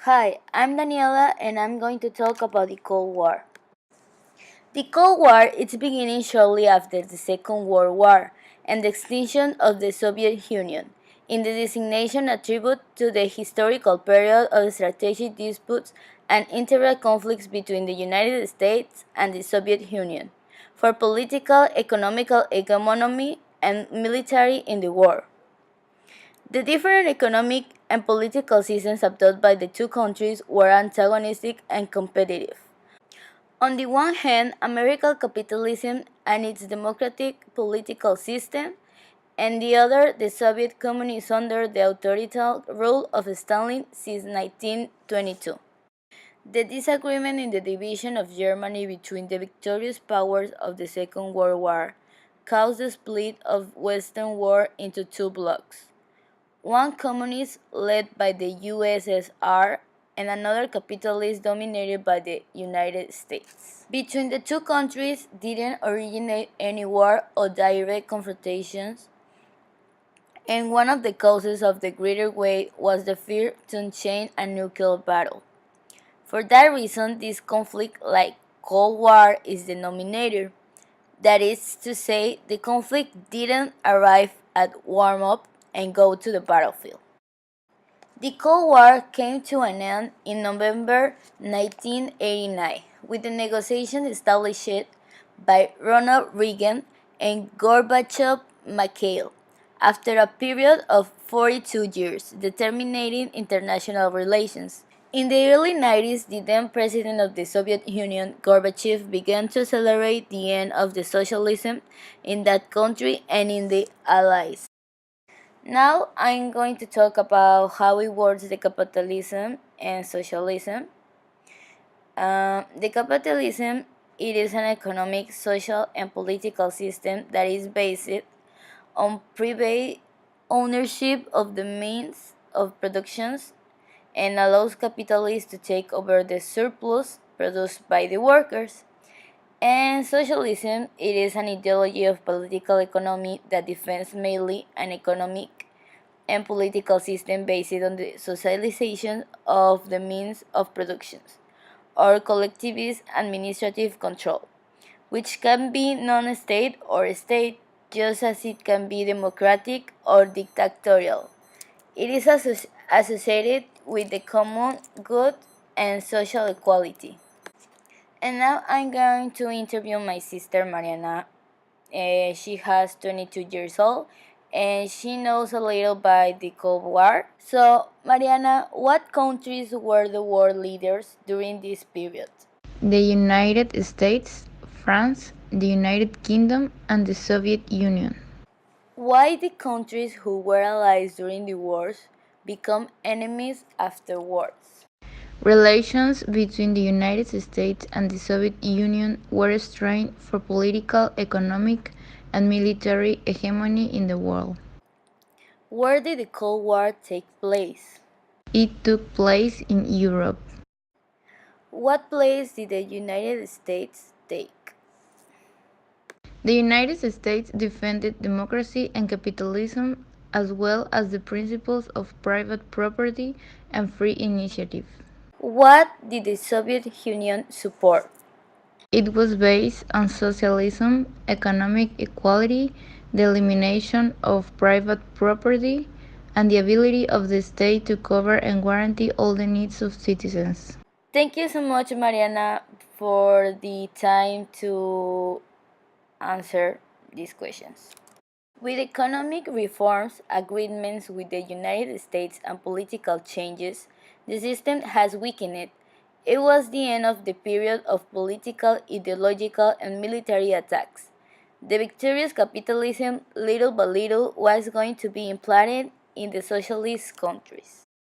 Hi, I'm Daniela and I'm going to talk about the Cold War. The Cold War is beginning shortly after the Second World War and the extinction of the Soviet Union, in the designation attribute to the historical period of strategic disputes and internal conflicts between the United States and the Soviet Union for political, economical hegemony and military in the war. The different economic and political systems adopted by the two countries were antagonistic and competitive. On the one hand, American capitalism and its democratic political system, and the other, the Soviet communism under the authoritarian rule of Stalin since 1922. The disagreement in the division of Germany between the victorious powers of the Second World War caused the split of Western world into two blocs. One communist led by the USSR and another capitalist dominated by the United States. Between the two countries didn't originate any war or direct confrontations, and one of the causes of the greater weight was the fear to unchain a nuclear battle. For that reason, this conflict, like Cold War, is the denominator. That is to say, the conflict didn't arrive at warm up and go to the battlefield. The Cold War came to an end in November 1989 with the negotiations established by Ronald Reagan and Gorbachev Mikhail after a period of 42 years, determining international relations. In the early 90s, the then president of the Soviet Union, Gorbachev, began to celebrate the end of the socialism in that country and in the Allies. Now I'm going to talk about how it works the capitalism and socialism. The capitalism it is an economic, social, and political system that is based on private ownership of the means of productions and allows capitalists to take over the surplus produced by the workers. And socialism it is an ideology of political economy that defends mainly an economic and political system based on the socialization of the means of production or collectivist administrative control, which can be non-state or state, just as it can be democratic or dictatorial. It is associated with the common good and social equality. And now I'm going to interview my sister Mariana. She has 22 years old and she knows a little about the Cold War. So, Mariana, what countries were the world leaders during this period? The United States, France, the United Kingdom, and the Soviet Union. Why the countries who were allies during the wars become enemies afterwards? Relations between the United States and the Soviet Union were strained for political, economic, and military hegemony in the world. Where did the Cold War take place? It took place in Europe. What place did the United States take? The United States defended democracy and capitalism as well as the principles of private property and free initiative. What did the Soviet Union support? It was based on socialism, economic equality, the elimination of private property, and the ability of the state to cover and guarantee all the needs of citizens. Thank you so much, Mariana, for the time to answer these questions. With economic reforms, agreements with the United States, and political changes, the system has weakened. It was the end of the period of political, ideological, and military attacks. The victorious capitalism, little by little, was going to be implanted in the socialist countries.